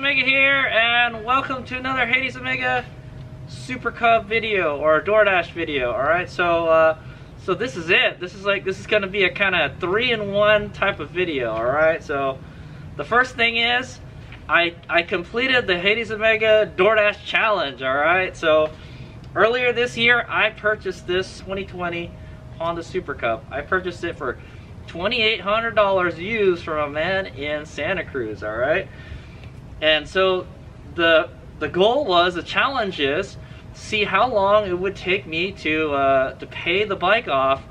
Omega here, and welcome to another Hades Omega Super Cub video or DoorDash video. All right, so this is it. This is going to be a kind of 3-in-1 type of video. All right, so the first thing is I completed the Hades Omega DoorDash challenge. All right, so earlier this year I purchased this 2020 Honda Super Cub. I purchased it for $2,800 used from a man in Santa Cruz. All right, and so the goal was, the challenge is, see how long it would take me to pay the bike off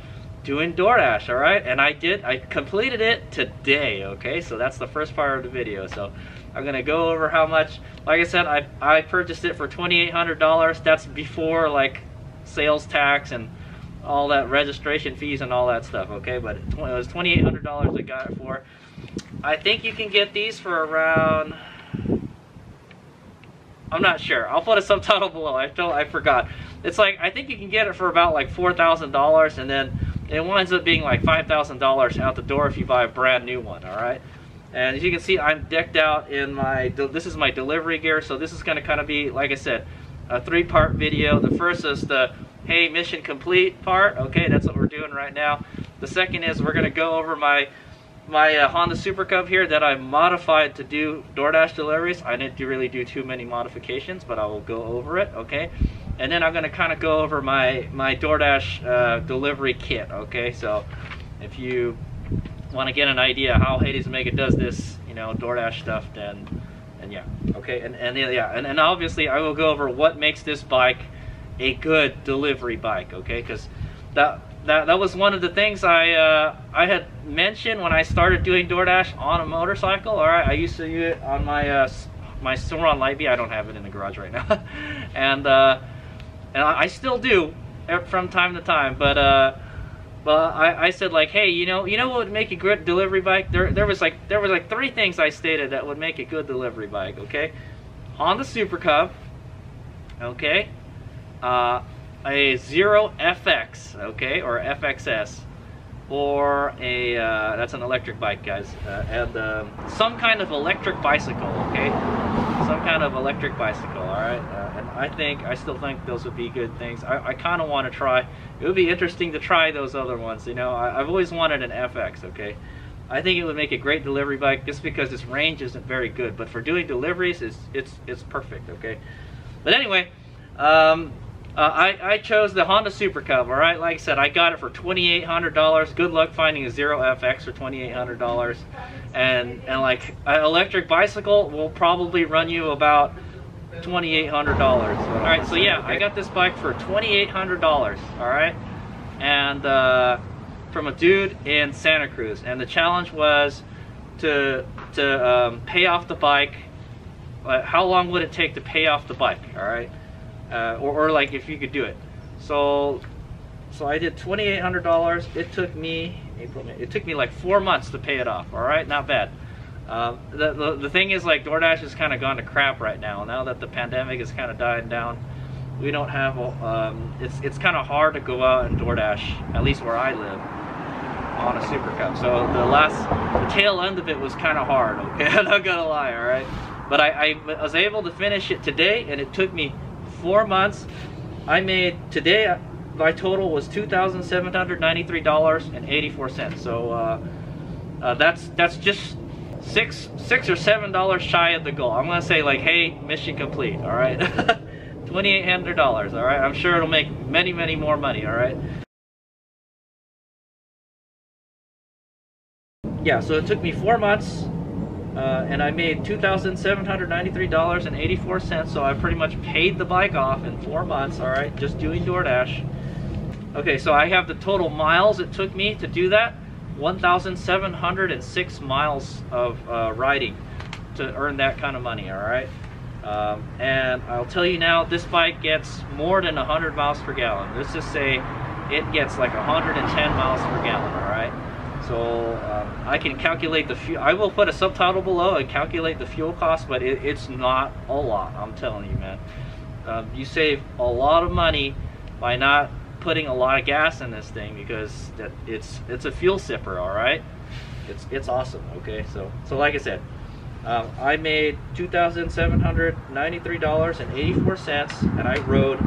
doing DoorDash. All right, and I completed it today. Okay, so that's the first part of the video. So I'm gonna go over how much. Like I said, I purchased it for $2,800. That's before like sales tax and all that registration fees and all that stuff. Okay, but it was $2,800 I got it for. I think you can get these for around, I'm not sure, I'll put a subtitle below. I forgot. It's like, I think you can get it for about like $4,000, and then it winds up being like $5,000 out the door if you buy a brand new one. All right, and as you can see, I'm decked out in my, this is my delivery gear. So this is going to kind of be, like I said, a 3-part video. The first is the hey, mission complete part. Okay, that's what we're doing right now. The second is we're going to go over my Honda Super Cub here that I modified to do DoorDash deliveries. I didn't really do too many modifications, but I will go over it. Okay, and then I'm going to kind of go over my DoorDash delivery kit. Okay, so if you want to get an idea how Hades Omega does this, you know, DoorDash stuff, then yeah. Okay, and obviously I will go over what makes this bike a good delivery bike. Okay, because that was one of the things I had mentioned when I started doing DoorDash on a motorcycle. All right, I used to use it on my my Cimarron Lightbee. I don't have it in the garage right now, and I still do from time to time. But I said, like, hey, you know what would make a good delivery bike? There was like 3 things I stated that would make a good delivery bike. Okay, Honda Super Cub. Okay. A Zero FX, okay, or FXS, or a that's an electric bike, guys, and some kind of electric bicycle. Okay, some kind of electric bicycle. All right, and I still think those would be good things. I kind of want to try. It would be interesting to try those other ones. You know, I've always wanted an FX. Okay, I think it would make a great delivery bike just because its range isn't very good, but for doing deliveries, it's perfect. Okay, but anyway. I chose the Honda Super Cub. All right, like I said, I got it for $2,800. Good luck finding a Zero FX for $2,800. And like an electric bicycle will probably run you about $2,800. All right, so yeah, I got this bike for $2,800. All right, and from a dude in Santa Cruz. And the challenge was to pay off the bike. How long would it take to pay off the bike? All right. Or like if you could do it. So I did $2,800. It took me like 4 months to pay it off. All right, not bad. The thing is, like, DoorDash has kind of gone to crap right now. Now that the pandemic is kind of dying down, we don't have it's kind of hard to go out and DoorDash, at least where I live, on a Super Cub. So the tail end of it was kind of hard. Okay, I'm not gonna lie. All right, but I was able to finish it today, and it took me 4 months. I made today, my total was $2,793.84. So that's just $6 or $7 shy of the goal. I'm gonna say, like, hey, mission complete. All right, $2,800. All right, I'm sure it'll make many more money. All right. Yeah, so it took me 4 months. And I made $2,793.84, so I pretty much paid the bike off in 4 months. All right, just doing DoorDash. Okay, so I have the total miles it took me to do that: 1,706 miles of riding to earn that kind of money. All right, and I'll tell you now, this bike gets more than 100 miles per gallon. Let's just say it gets like 110 miles per gallon. All right. So I can calculate the fuel. I will put a subtitle below and calculate the fuel cost, but it's not a lot. I'm telling you, man. You save a lot of money by not putting a lot of gas in this thing, because it's a fuel sipper. All right, it's awesome. Okay, so like I said, I made $2,793.84, and I rode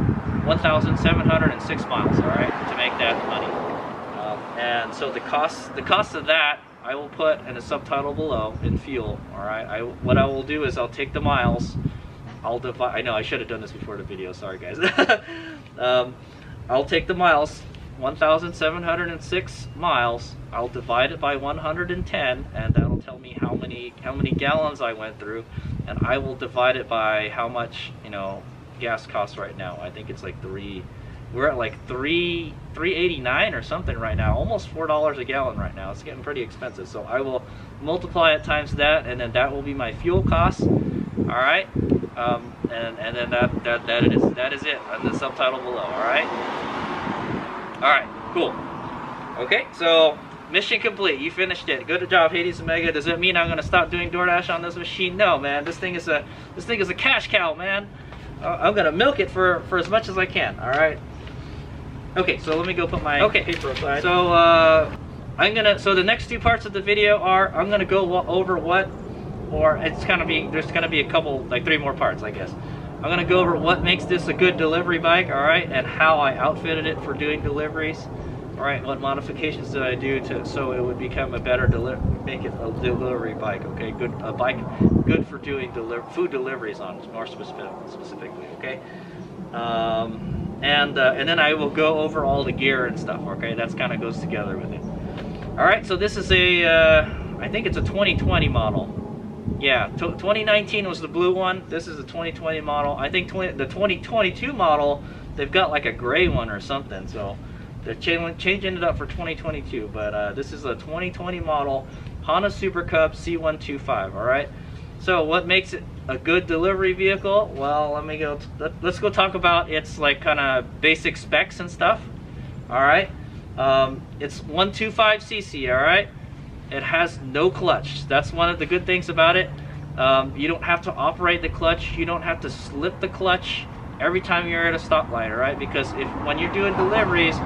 1,706 miles, all right, to make that money. And so the cost of that I will put in a subtitle below in fuel, all right. What I will do is I'll take the miles, I'll divide. I know I should have done this before the video. Sorry, guys. I'll take the miles, 1,706 miles. I'll divide it by 110, and that'll tell me how many gallons I went through, and I will divide it by how much, you know, gas costs right now. I think it's like we're at like $3.89 or something right now, almost $4 a gallon right now. It's getting pretty expensive. So I will multiply it times that, and then that will be my fuel costs. All right, and then that is it on the subtitle below. All right, cool. Okay, so mission complete. You finished it. Good job, Hades Omega. Does it mean I'm gonna stop doing DoorDash on this machine? No, man. This thing is a cash cow, man. I'm gonna milk it for as much as I can. All right. Okay, so let me go put my paper aside. So so the next two parts of the video are I'm gonna go over there's gonna be a couple, like 3 more parts, I guess. I'm gonna go over what makes this a good delivery bike, all right, and how I outfitted it for doing deliveries. All right, what modifications did I do so it would become a better make it a delivery bike, okay? A bike good for doing food deliveries on, more specifically, okay? And then I will go over all the gear and stuff, okay? That's kind of goes together with it. All right, so this is I think it's a 2020 model. Yeah, 2019 was the blue one. This is a 2020 model. I think the 2022 model, they've got like a gray one or something, so they're changing it up for 2022, but this is a 2020 model Honda Super Cub C125, all right? So what makes it a good delivery vehicle? Well, let's go talk about its like kind of basic specs and stuff, all right? It's 125cc, all right? It has no clutch. That's one of the good things about it. You don't have to operate the clutch. You don't have to slip the clutch every time you're at a stoplight, all right? Because when you're doing deliveries,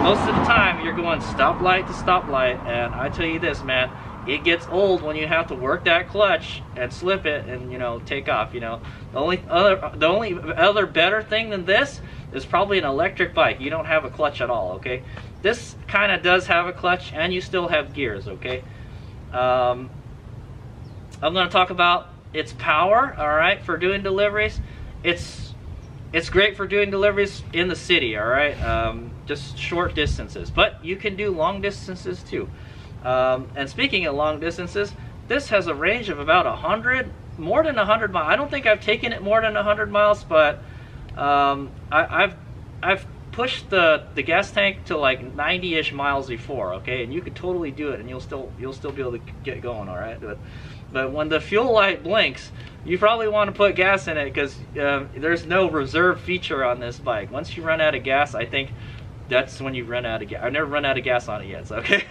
most of the time you're going stoplight to stoplight, and I tell you this, man, it gets old when you have to work that clutch and slip it and, you know, take off. You know, the only other better thing than this is probably an electric bike. You don't have a clutch at all, okay? This kind of does have a clutch, and you still have gears, okay? I'm going to talk about its power, all right, for doing deliveries. It's great for doing deliveries in the city, all right? Just short distances, but you can do long distances too. And speaking of long distances, this has a range of about more than 100 miles. I don't think I've taken it more than 100 miles, but I've pushed the gas tank to like 90-ish miles before, okay? And you could totally do it, and you'll still be able to get going, all right? But when the fuel light blinks, you probably want to put gas in it, because there's no reserve feature on this bike. Once you run out of gas, I think that's when you run out of gas. I've never run out of gas on it yet, so, okay?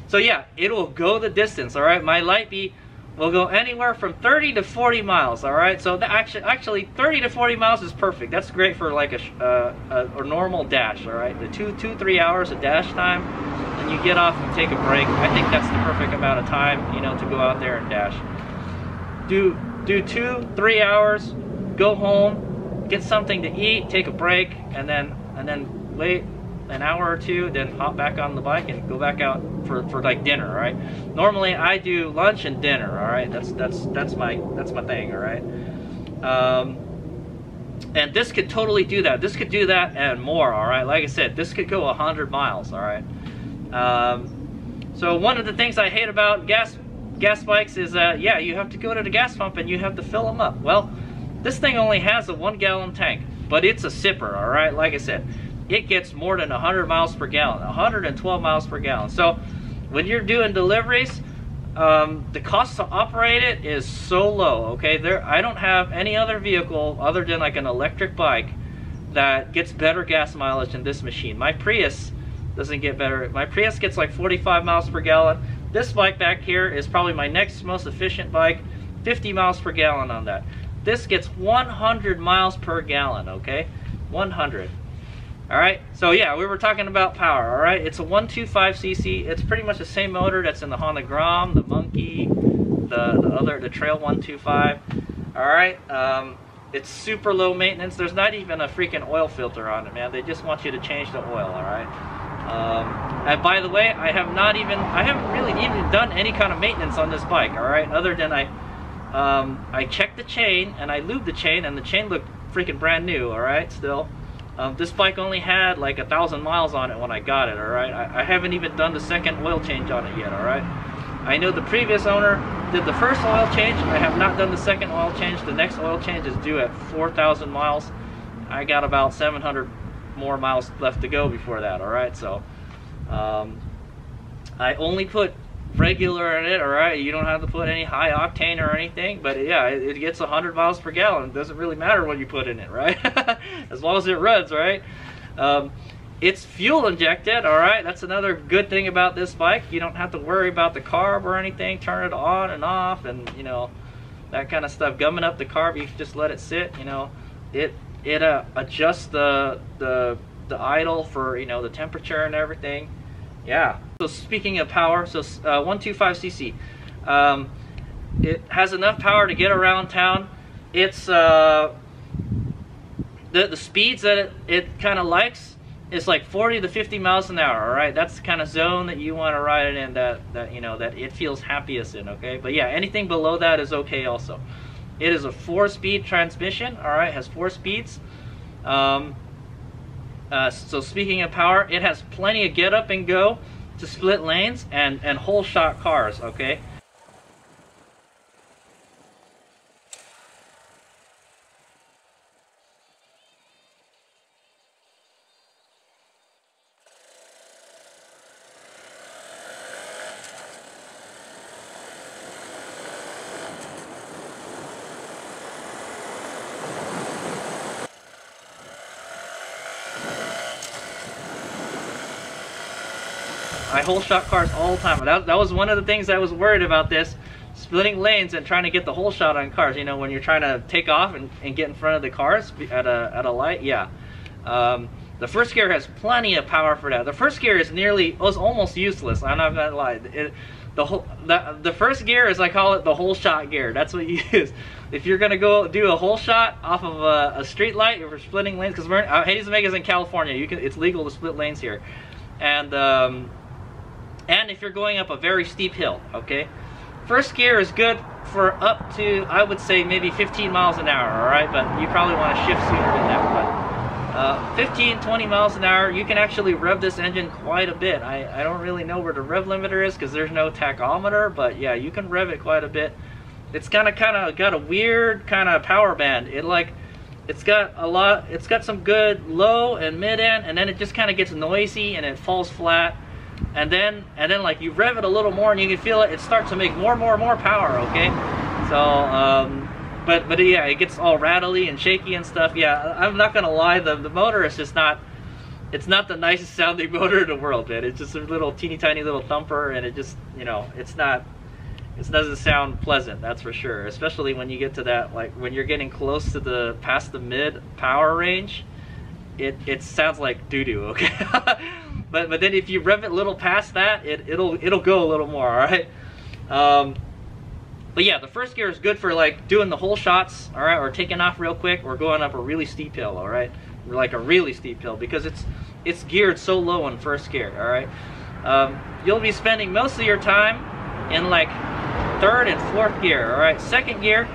So yeah, it'll go the distance, all right? My light beat will go anywhere from 30 to 40 miles, all right? So actually 30 to 40 miles is perfect. That's great for like a normal dash, all right? The 2-3 hours of dash time, and you get off and take a break. I think that's the perfect amount of time, you know, to go out there and dash. Do 2-3 hours, go home, get something to eat, take a break, and then wait an hour or two, then hop back on the bike and go back out for like dinner, all right? Normally I do lunch and dinner, all right? That's my thing, all right? And this could totally do that. This could do that and more, all right? Like I said, this could go 100 miles, all right? So one of the things I hate about gas bikes is that, yeah, you have to go to the gas pump and you have to fill them up. Well, this thing only has a 1-gallon tank, but it's a sipper, all right? Like I said, it gets more than 100 miles per gallon, 112 miles per gallon. So when you're doing deliveries, the cost to operate it is so low, okay? I don't have any other vehicle other than like an electric bike that gets better gas mileage than this machine. My Prius doesn't get better. My Prius gets like 45 miles per gallon. This bike back here is probably my next most efficient bike, 50 miles per gallon on that. This gets 100 miles per gallon, okay? 100. All right, so yeah, we were talking about power, all right? It's a 125cc. It's pretty much the same motor that's in the Honda Grom, the Monkey, the the Trail 125. All right, it's super low maintenance. There's not even a freaking oil filter on it, man. They just want you to change the oil. All right. And by the way, I haven't really even done any kind of maintenance on this bike. All right, other than I checked the chain and I lubed the chain, and the chain looked freaking brand new. All right, still. This bike only had like 1,000 miles on it when I got it. All right, I haven't even done the second oil change on it yet. All right, I know the previous owner did the first oil change. I have not done the second oil change. The next oil change is due at 4,000 miles. I got about 700 more miles left to go before that. All right, so I only put regular in it. All right, you don't have to put any high octane or anything, but yeah, it gets 100 miles per gallon. It doesn't really matter what you put in it, right? As long as it runs, right? It's fuel injected. All right, that's another good thing about this bike. You don't have to worry about the carb or anything. Turn it on and off, and you know, that kind of stuff. Gumming up the carb, you can just let it sit. You know, it adjusts the idle for, you know, the temperature and everything. Yeah. So speaking of power, so 125cc, it has enough power to get around town. It's the speeds that it kind of likes is like 40 to 50 miles an hour. All right, that's the kind of zone that you want to ride it in, that you know, that it feels happiest in. Okay, but yeah, anything below that is okay also. It is a 4-speed transmission. All right, has 4 speeds. So speaking of power, it has plenty of get up and go to split lanes and whole shot cars. Okay. I whole shot cars all the time. That was one of the things I was worried about, this splitting lanes and trying to get the whole shot on cars. You know, when you're trying to take off and get in front of the cars at a light. Yeah. The first gear has plenty of power for that. The first gear is almost useless. I'm not gonna lie. The first gear is, I call it the whole shot gear. That's what you use if you're gonna go do a whole shot off of a street light. If we're splitting lanes, because Hayes Vegas in California, it's legal to split lanes here, and if you're going up a very steep hill. Okay, first gear is good for up to, I would say, maybe 15 miles an hour. All right, but you probably want to shift sooner than that. But 15, 20 miles an hour, you can actually rev this engine quite a bit. I don't really know where the rev limiter is because there's no tachometer, but yeah, you can rev it quite a bit. It's kind of got a weird kind of power band. It's got some good low and mid end, and then it just kind of gets noisy and it falls flat. And then like you rev it a little more and you can feel it starts to make more power. Okay, so but yeah, it gets all rattly and shaky and stuff. Yeah, I'm not gonna lie, the motor is just not, it's not the nicest sounding motor in the world, man. It's just a little teeny tiny little thumper, and it just, you know, it doesn't sound pleasant, that's for sure. Especially when you get to that, like when you're getting close to past the mid power range, it sounds like doo-doo. Okay. But then if you rev it a little past that, it'll go a little more. All right. But yeah, the first gear is good for like doing the whole shots. All right, or taking off real quick, or going up a really steep hill. All right, like a really steep hill, because it's geared so low in first gear. All right. You'll be spending most of your time in like third and fourth gear. All right. Second gear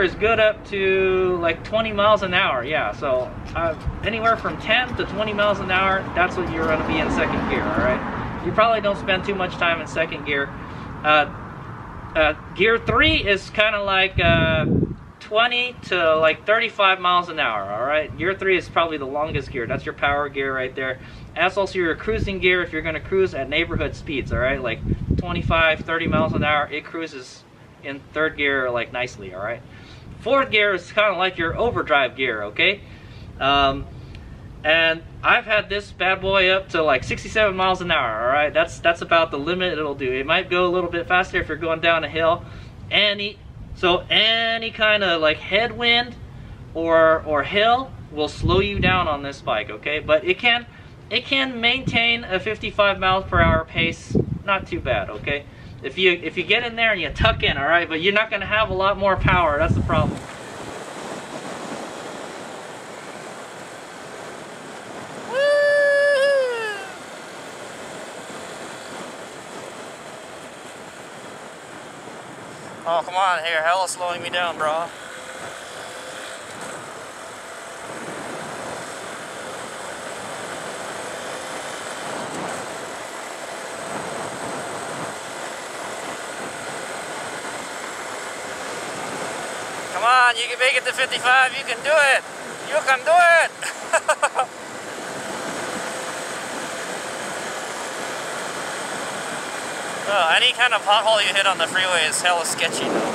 is good up to like 20 miles an hour. Yeah, so anywhere from 10 to 20 miles an hour, that's what you're going to be in second gear. All right, you probably don't spend too much time in second gear. Gear 3 is kind of like 20 to like 35 miles an hour. All right, gear 3 is probably the longest gear. That's your power gear right there. That's also your cruising gear if you're going to cruise at neighborhood speeds. All right, like 25, 30 miles an hour, it cruises in third gear like nicely. All right, fourth gear is kind of like your overdrive gear. Okay, and I've had this bad boy up to like 67 miles an hour. All right, that's about the limit it'll do. It might go a little bit faster if you're going down a hill. Any kind of like headwind or hill will slow you down on this bike. Okay, but it can maintain a 55 miles per hour pace, not too bad. Okay, If you get in there and you tuck in, all right, but you're not going to have a lot more power. That's the problem. Oh, come on here, hell is slowing me down, bro. Come on, you can make it to 55, you can do it! You can do it! Oh, any kind of pothole you hit on the freeway is hella sketchy though.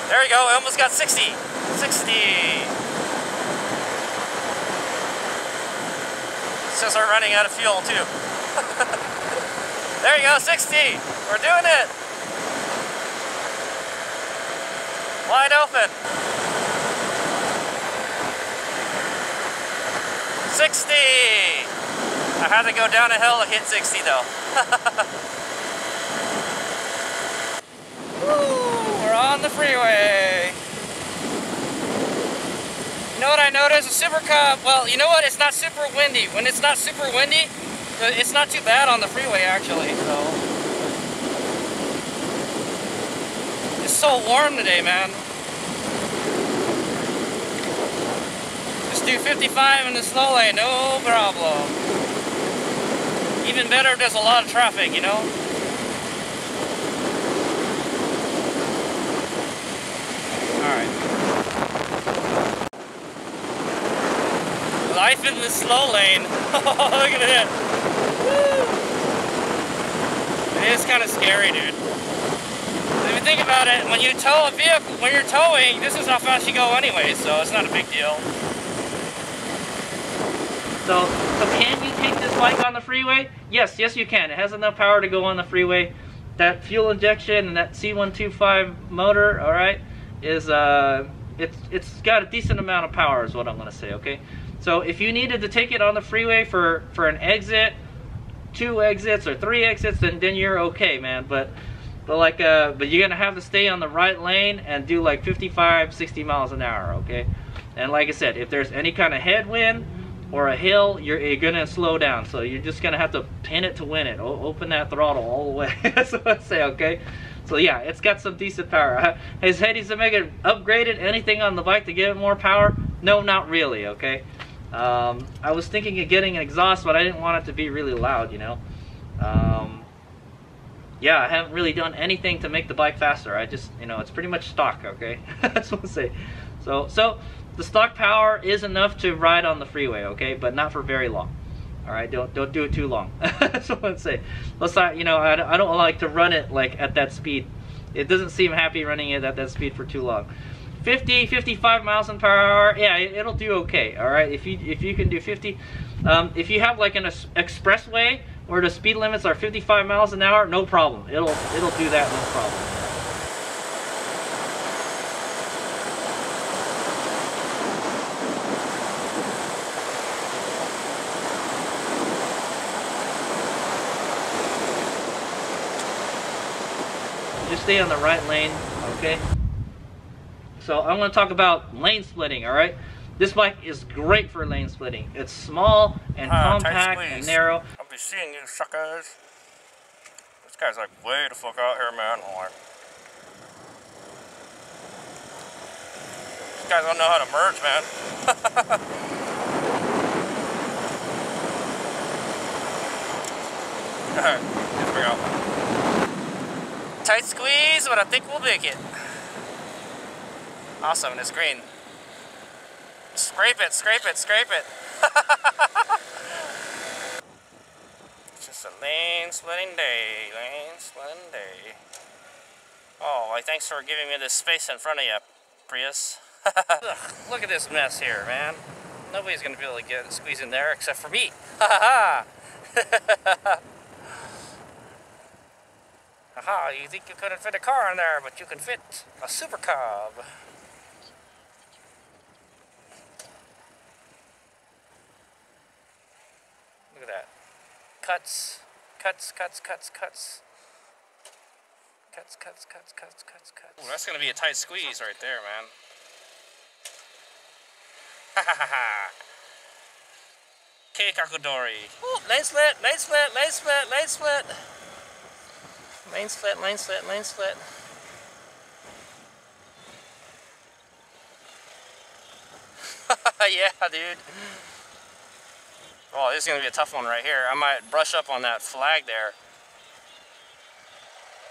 There we go, we almost got 60. 60. It's just we're running out of fuel too. There you go, 60. We're doing it. Wide open. 60. I had to go down a hill to hit 60 though. Woo, we're on the freeway. You know what I noticed? A Super Cub, well, you know what? It's not super windy. When it's not super windy, it's not too bad on the freeway actually. So it's so warm today, man. Just do 55 in the slow lane, no problem. Even better if there's a lot of traffic, you know? Alright. Life in the slow lane. Look at it. Woo. It is kind of scary, dude. If you think about it, when you tow a vehicle, when you're towing, this is how fast you go anyway, so it's not a big deal. So can you take this bike on the freeway? Yes, you can. It has enough power to go on the freeway. That fuel injection and that C125 motor, all right, is it's got a decent amount of power, is what I'm going to say. Okay, so if you needed to take it on the freeway for an exit, 2 exits or 3 exits, then you're okay, man. But you're gonna have to stay on the right lane and do like 55, 60 miles an hour. Okay, and like I said, if there's any kind of headwind or a hill, you're gonna slow down, so you're just gonna have to pin it to win it. Open that throttle all the way. That's what I say, okay? So yeah, it's got some decent power. Has Headies to make it upgraded anything on the bike to give it more power? No, not really, okay? I was thinking of getting an exhaust, but I didn't want it to be really loud, you know? Yeah, I haven't really done anything to make the bike faster. I just, you know, it's pretty much stock, okay? That's what I say. So the stock power is enough to ride on the freeway, okay, but not for very long. All right, don't do it too long. That's what I'm saying. Let's not, you know, I don't like to run it like at that speed. It doesn't seem happy running it at that speed for too long. 50, 55 miles per hour, yeah, it'll do okay. All right, if you can do 50, if you have like an expressway where the speed limits are 55 miles an hour, no problem. It'll do that, no problem. Just stay on the right lane, okay? So I'm going to talk about lane splitting, all right? This bike is great for lane splitting. It's small and compact and narrow. I'll be seeing you suckers. This guy's like way the fuck out here, man. These guys don't know how to merge, man. Alright, here we go. Tight squeeze, but I think we'll make it. Awesome, and it's green. Scrape it, scrape it, scrape it. It's just a lane splitting day, lane splitting day. Oh, well, thanks for giving me this space in front of you, Prius. Ugh, look at this mess here, man. Nobody's gonna be able to get squeeze in there except for me. Ha ha ha. Haha, you think you couldn't fit a car in there, but you can fit a Super Cub. Look at that. Cuts Cuts. Ooh, that's gonna be a tight squeeze right there, man. Ha ha ha ha. Kakakudori. Ooh, lane split. Lane split. Yeah, dude. Oh, this is gonna be a tough one right here. I might brush up on that flag there.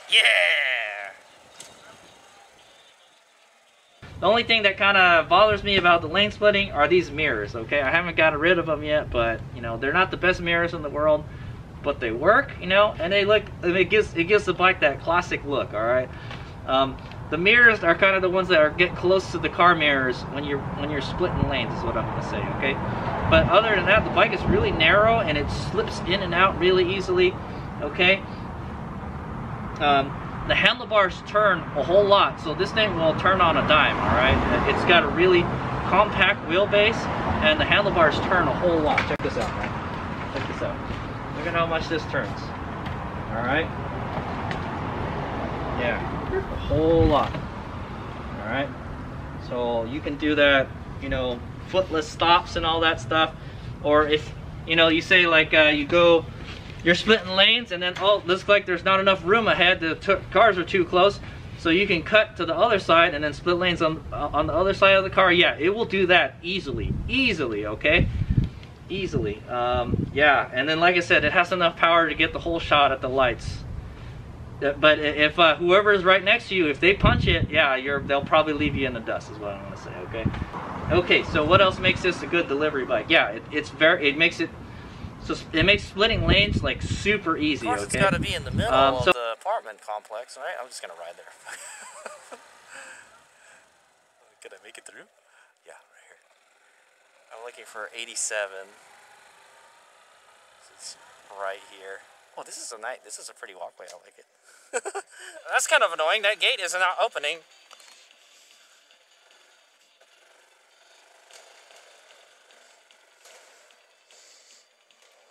Yeah! The only thing that kind of bothers me about the lane splitting are these mirrors, okay? I haven't gotten rid of them yet, but, you know, they're not the best mirrors in the world, but they work, you know, and they look, it gives the bike that classic look, all right? The mirrors are kind of the ones that get close to the car mirrors when you're splitting lanes, is what I'm gonna say, okay? But other than that, the bike is really narrow and it slips in and out really easily, okay? The handlebars turn a whole lot, so this thing will turn on a dime, all right? It's got a really compact wheelbase, and the handlebars turn a whole lot. Check this out, man. Check this out. Look at how much this turns. All right? Yeah, a whole lot. All right? So you can do that, you know, footless stops and all that stuff. Or if, you know, you say like you're splitting lanes and then, oh, looks like there's not enough room ahead, the cars are too close, so you can cut to the other side and then split lanes on the other side of the car. Yeah, it will do that easily, okay? Easily. Yeah, and then like I said, it has enough power to get the whole shot at the lights. But if whoever is right next to you, if they punch it, yeah, they'll probably leave you in the dust, is what I'm gonna say, okay? Okay, so what else makes this a good delivery bike? Yeah, it makes splitting lanes like super easy. Of course, okay? It's got to be in the middle of the apartment complex, right? I'm just gonna ride there. Can I make it through? Yeah, right here. I'm looking for 87. This is right here. Oh, this is a pretty walkway. I like it. That's kind of annoying. That gate is not opening.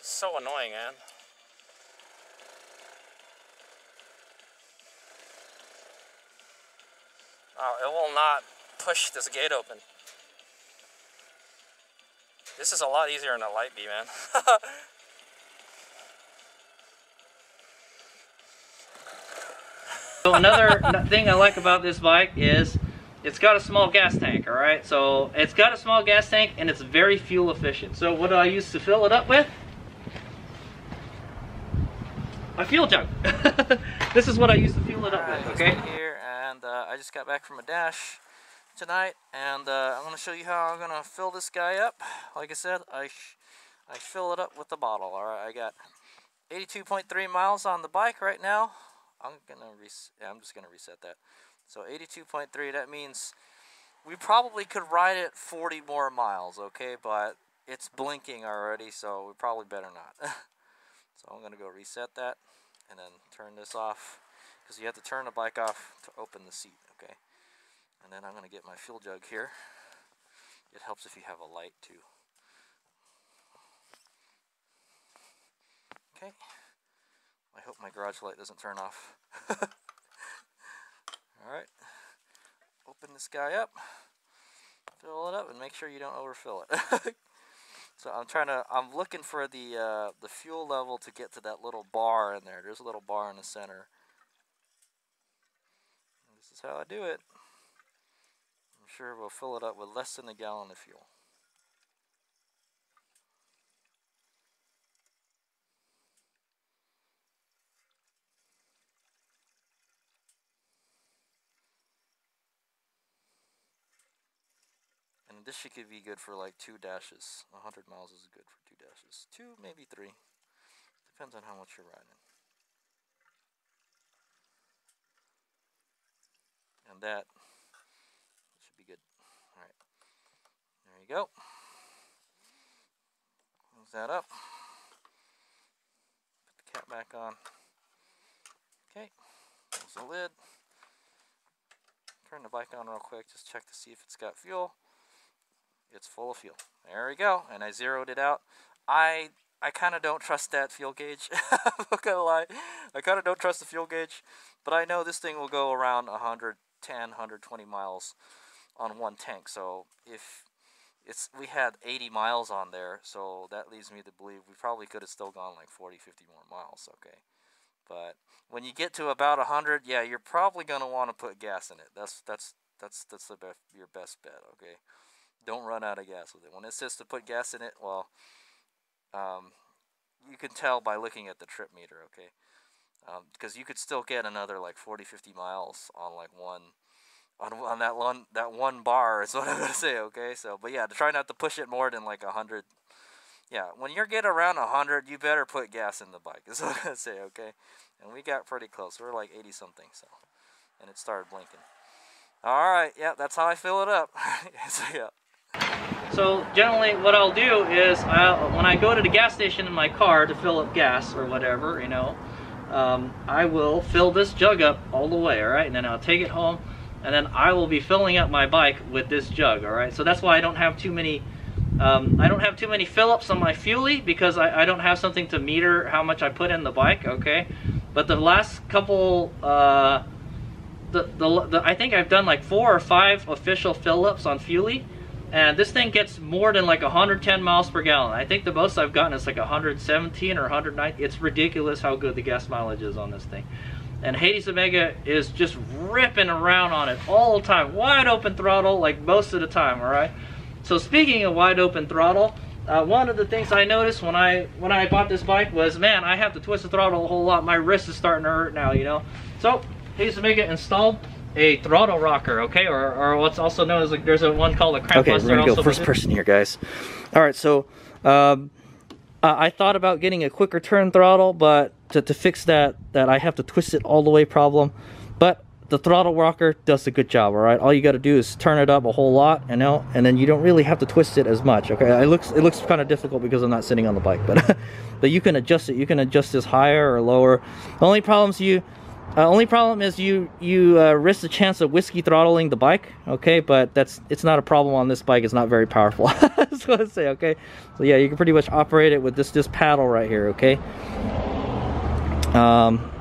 So annoying, man. Oh, it will not push this gate open. This is a lot easier in a light bee, man. So another thing I like about this bike is it's got a small gas tank, all right? So it's got a small gas tank and it's very fuel efficient. So what do I use to fill it up with? A fuel jug. This is what I use to fuel it up with, okay? Here, and I just got back from a dash tonight, and I'm going to show you how I'm going to fill this guy up. Like I said, I fill it up with the bottle, all right? I got 82.3 miles on the bike right now. I'm just going to reset that. So 82.3, that means we probably could ride it 40 more miles, okay? But it's blinking already, so we probably better not. So I'm going to go reset that and then turn this off, because you have to turn the bike off to open the seat, okay? And then I'm going to get my fuel jug here. It helps if you have a light too. Okay. I hope my garage light doesn't turn off. Alright. Open this guy up. Fill it up and make sure you don't overfill it. So I'm looking for the fuel level to get to that little bar in there. There's a little bar in the center. And this is how I do it. I'm sure we'll fill it up with less than a gallon of fuel. And this should be good for like 2 dashes. 100 miles is good for 2 dashes. 2, maybe 3. Depends on how much you're riding. And that should be good. Alright. There you go. Close that up. Put the cap back on. Okay. Close the lid. Turn the bike on real quick. Just check to see if it's got fuel. It's full of fuel. There we go. And I zeroed it out. I I kind of don't trust that fuel gauge. I'm not gonna lie. I kind of don't trust the fuel gauge, but I know this thing will go around 110, 120 miles on one tank. So if we had 80 miles on there, so that leads me to believe we probably could have still gone like 40, 50 more miles, okay? But when you get to about 100, yeah, you're probably gonna want to put gas in it. That's your best bet, okay? Don't run out of gas with it. When it says to put gas in it, well, you can tell by looking at the trip meter, okay? Because you could still get another like 40, 50 miles on like on that one bar is what I'm gonna say, okay? So, but yeah, to try not to push it more than like 100. Yeah, when you're getting around 100, you better put gas in the bike, is what I'm gonna say, okay? And we got pretty close. We're like 80 something, so, and it started blinking. All right, yeah, that's how I fill it up. So yeah. So generally what I'll do is when I go to the gas station in my car to fill up gas or whatever, you know, I will fill this jug up all the way, all right? And then I'll take it home, and then I will be filling up my bike with this jug, all right? So that's why I don't have too many fill-ups on my Fuelie, because I don't have something to meter how much I put in the bike, okay? But the last couple, I think I've done like 4 or 5 official fill-ups on Fuelie, and this thing gets more than like 110 miles per gallon. I think the most I've gotten is like 117 or 109. It's ridiculous how good the gas mileage is on this thing. And Hades Omega is just ripping around on it all the time. Wide open throttle like most of the time, all right? So speaking of wide open throttle, one of the things I noticed when I bought this bike was, man, I have to twist the throttle a whole lot. My wrist is starting to hurt now, you know? So Hades Omega installed a throttle rocker, okay, or what's also known as, like, there's one called a crank buster. Okay, we're gonna go first person here, guys. All right, so I thought about getting a quicker turn throttle, but to fix that I have to twist it all the way problem. But the throttle rocker does a good job, all right? All you got to do is turn it up a whole lot, you know, and then you don't really have to twist it as much, okay? It looks kind of difficult because I'm not sitting on the bike, but but you can adjust it. You can adjust this higher or lower. The only problem is you risk the chance of whiskey throttling the bike, okay? But it's not a problem on this bike. It's not very powerful. That's what I say, okay? So yeah, you can pretty much operate it with this paddle right here, okay?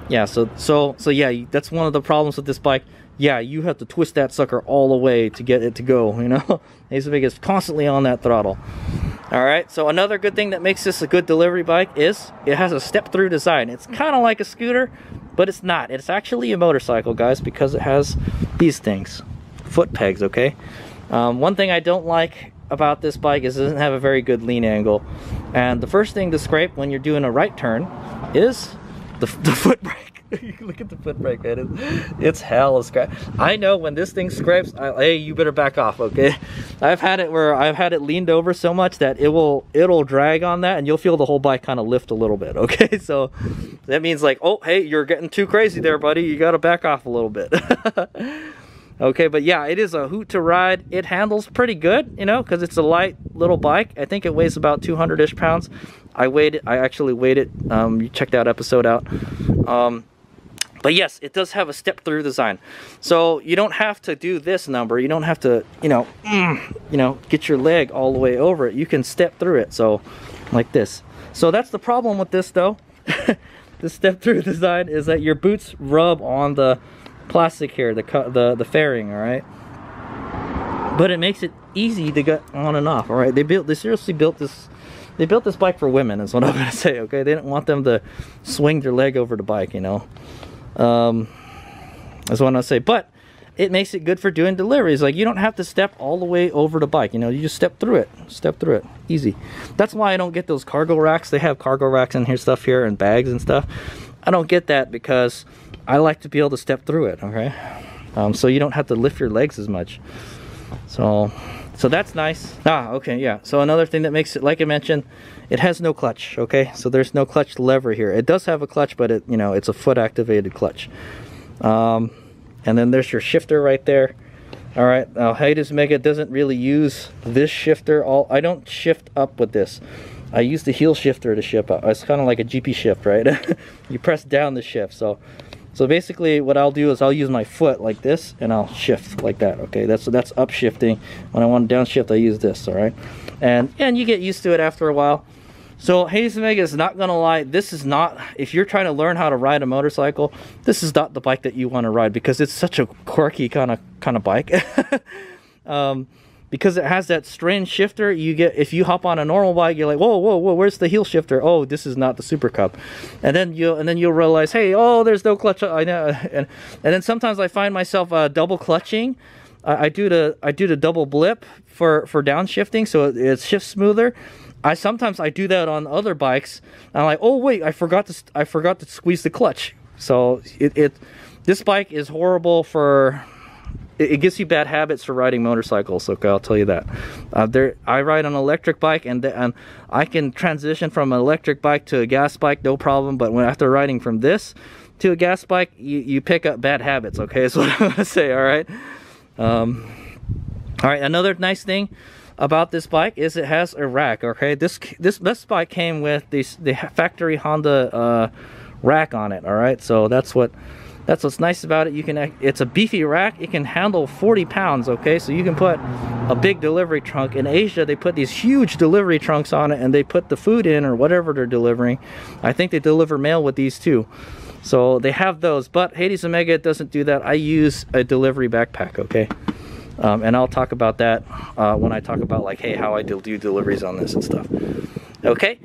Yeah, so yeah, that's one of the problems with this bike. Yeah, you have to twist that sucker all the way to get it to go, you know? Hades Omega is constantly on that throttle. All right, so another good thing that makes this a good delivery bike is it has a step-through design. It's kind of like a scooter, but it's not. It's actually a motorcycle, guys, because it has these things, foot pegs, okay? One thing I don't like about this bike is it doesn't have a very good lean angle. And the first thing to scrape when you're doing a right turn is the foot brake. Look at the foot brake, man. It's hell of scrap. I know when this thing scrapes, hey, you better back off, okay? I've had it where I've had it leaned over so much that it'll drag on that, and you'll feel the whole bike kind of lift a little bit, okay? So that means like, oh, hey, you're getting too crazy there, buddy. You got to back off a little bit. Okay, but yeah, it is a hoot to ride. It handles pretty good, you know, because it's a light little bike. I think it weighs about 200-ish pounds. I actually weighed it. You check that episode out. But yes, it does have a step-through design. So you don't have to do this number. You don't have to, you know, get your leg all the way over it. You can step through it, so like this. So that's the problem with this, though. The step-through design is that your boots rub on the plastic here, the fairing, all right? But it makes it easy to get on and off, all right? They seriously built this. They built this bike for women, is what I'm gonna say, okay? They didn't want them to swing their leg over the bike, you know? That's what I'm gonna say. But it makes it good for doing deliveries. Like, you don't have to step all the way over the bike, you know? You just step through it, easy. That's why I don't get those cargo racks. They have cargo racks and stuff here, and bags and stuff. I don't get that because I like to be able to step through it, okay? So you don't have to lift your legs as much. So that's nice. Okay, yeah. So another thing that makes it, like I mentioned, it has no clutch, okay? So there's no clutch lever here. It does have a clutch, but it, you know, it's a foot-activated clutch. And then there's your shifter right there. All right, now Hades Omega doesn't really use this shifter. I don't shift up with this. I use the heel shifter to shift up. It's kind of like a GP shift, right? You press down the shift. So basically what I'll do is I'll use my foot like this, and I'll shift like that, okay? That's upshifting. When I want to downshift, I use this, all right? And you get used to it after a while. So Hades Omega is not gonna lie, this is not, if you're trying to learn how to ride a motorcycle, this is not the bike that you want to ride, because it's such a quirky kind of bike. Because it has that strange shifter. You get, if you hop on a normal bike, you're like, whoa, whoa, whoa, where's the heel shifter? Oh, this is not the Super Cub. And then you'll realize, hey, oh, there's no clutch. I know. And then sometimes I find myself double clutching. I do the double blip for downshifting, so it shifts smoother. Sometimes I do that on other bikes. And I'm like, oh wait, I forgot to squeeze the clutch. So this bike is horrible for. It gives you bad habits for riding motorcycles. Okay, I'll tell you that. I ride an electric bike, and I can transition from an electric bike to a gas bike, no problem. But after riding from this to a gas bike, you pick up bad habits. Okay, that's what I'm gonna say. All right. All right. Another nice thing about this bike is it has a rack. Okay, this bike came with the factory Honda rack on it. All right, so that's what's nice about it. It's a beefy rack. It can handle 40 pounds. Okay, so you can put a big delivery trunk. In Asia, they put these huge delivery trunks on it, and they put the food in or whatever they're delivering. I think they deliver mail with these too. So they have those, but Hades Omega doesn't do that. I use a delivery backpack. Okay. And I'll talk about that when I talk about like, hey, how I do deliveries on this and stuff. Okay.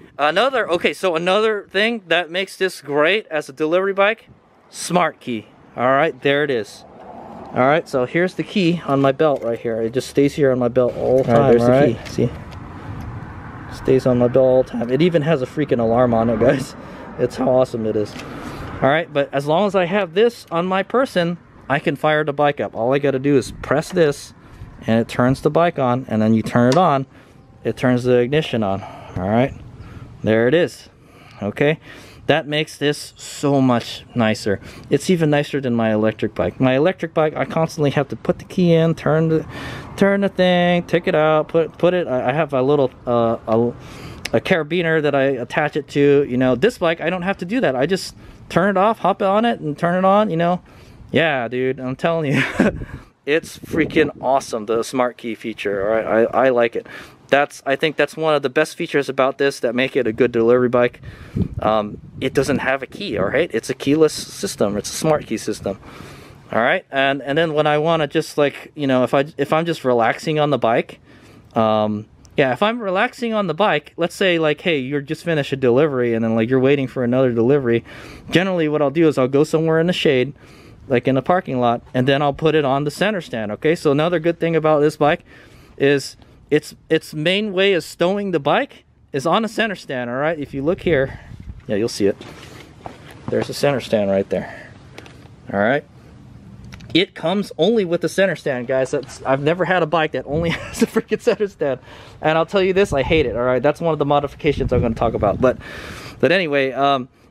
So another thing that makes this great as a delivery bike, smart key. All right, there it is. All right, so here's the key on my belt right here. It just stays here on my belt all the time. All right, there's the key. See, stays on my belt all the time. It even has a freaking alarm on it, guys. It's how awesome it is. All right, but as long as I have this on my person, I can fire the bike up. All I got to do is press this, and it turns the bike on. And then you turn it on, it turns the ignition on. All right, there it is. Okay. That makes this so much nicer. It's even nicer than my electric bike. My electric bike, I constantly have to put the key in, turn the thing, take it out, put it. I have a little a carabiner that I attach it to. You know, this bike I don't have to do that. I just turn it off, hop on it, and turn it on. You know, yeah, dude, I'm telling you, it's freaking awesome. The smart key feature. All right, I like it. I think that's one of the best features about this that make it a good delivery bike. It doesn't have a key, all right? It's a keyless system. It's a smart key system. All right, and then when I want to just like, you know, if I'm just relaxing on the bike, yeah, if I'm relaxing on the bike, let's say like, hey, you're just finished a delivery and then like you're waiting for another delivery. Generally, what I'll do is I'll go somewhere in the shade, like in a parking lot, and then I'll put it on the center stand. Okay, so another good thing about this bike is its main way of stowing the bike is on a center stand. All right, if you look here, yeah, you'll see it. There's a center stand right there. All right, it comes only with the center stand, guys. I've never had a bike that only has a freaking center stand, and I'll tell you this, I hate it. All right, that's one of the modifications I'm going to talk about. But anyway,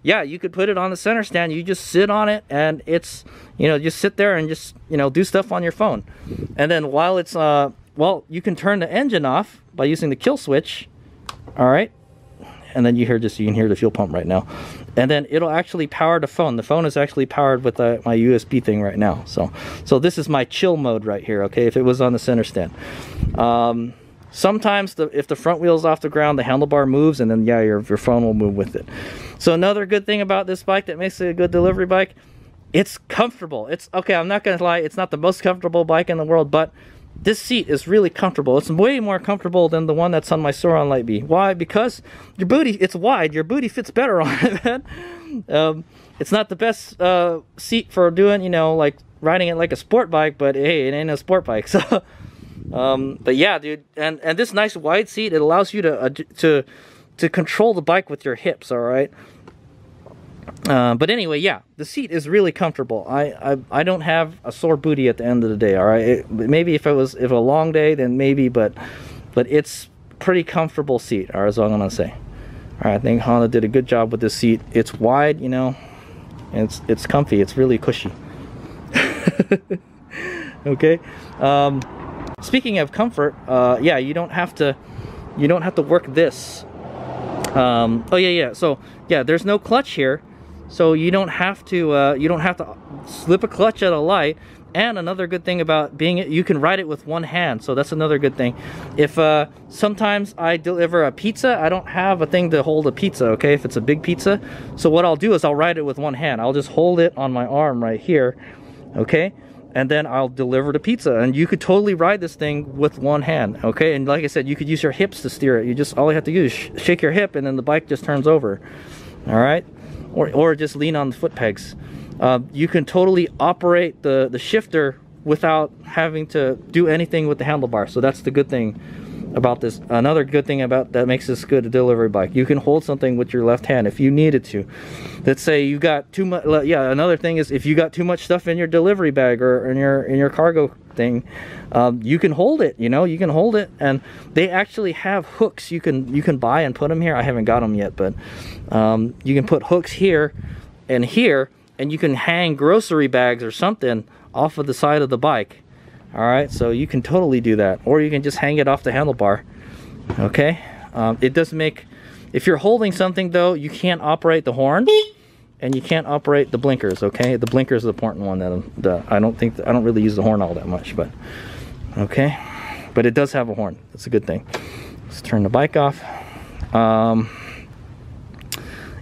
yeah, you could put it on the center stand. You just sit on it, and it's, you know, just sit there and just, you know, do stuff on your phone. And then while it's well, you can turn the engine off by using the kill switch. All right, and then you can hear the fuel pump right now, and then it'll actually power the phone. The phone is actually powered with my USB thing right now. So this is my chill mode right here. Okay, if it was on the center stand. Sometimes if the front wheel's off the ground, the handlebar moves, and then yeah, your phone will move with it. So another good thing about this bike that makes it a good delivery bike, it's comfortable. It's okay, I'm not gonna lie, it's not the most comfortable bike in the world, but this seat is really comfortable. It's way more comfortable than the one that's on my Sauron Light B. Why? Because your booty, it's wide. Your booty fits better on it, man. It's not the best seat for doing, you know, like riding it like a sport bike, but hey, it ain't a sport bike. So, but yeah, dude, and this nice wide seat, it allows you to control the bike with your hips. All right. But anyway, yeah, the seat is really comfortable. I don't have a sore booty at the end of the day. All right, maybe if a long day, then maybe, but it's pretty comfortable seat. All right, that's all I'm gonna say. All right, I think Honda did a good job with this seat. It's wide, you know, and it's comfy. It's really cushy. Okay. Speaking of comfort, yeah, you don't have to work this. Oh yeah. So yeah, there's no clutch here. So you don't have to slip a clutch at a light, And another good thing about being it, you can ride it with one hand, so that's another good thing. If sometimes I deliver a pizza, I don't have a thing to hold a pizza, okay, if it's a big pizza. So what I'll do is I'll ride it with one hand. I'll just hold it on my arm right here, okay, and then I'll deliver the pizza. And you could totally ride this thing with one hand, okay. And like I said, you could use your hips to steer it. You just, all you have to do is shake your hip, and then the bike just turns over. All right, or just lean on the foot pegs. You can totally operate the shifter without having to do anything with the handlebar. So that's the good thing about this. Another good thing about that makes this good a delivery bike. You can hold something with your left hand if you needed to. Let's say you got too much. Yeah, another thing is if you got too much stuff in your delivery bag or in your cargo thing, you can hold it. You know, you can hold it, and they actually have hooks you can buy and put them here. I haven't got them yet, but you can put hooks here and here, and you can hang grocery bags or something off of the side of the bike. All right, so you can totally do that, or you can just hang it off the handlebar. Okay, it does make, if you're holding something though, you can't operate the horn and you can't operate the blinkers. Okay, the blinkers is the important one that I don't really use the horn all that much, but okay, but it does have a horn. That's a good thing. Let's turn the bike off.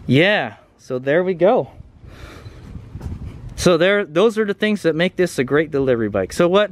Yeah, so there we go. So those are the things that make this a great delivery bike. So what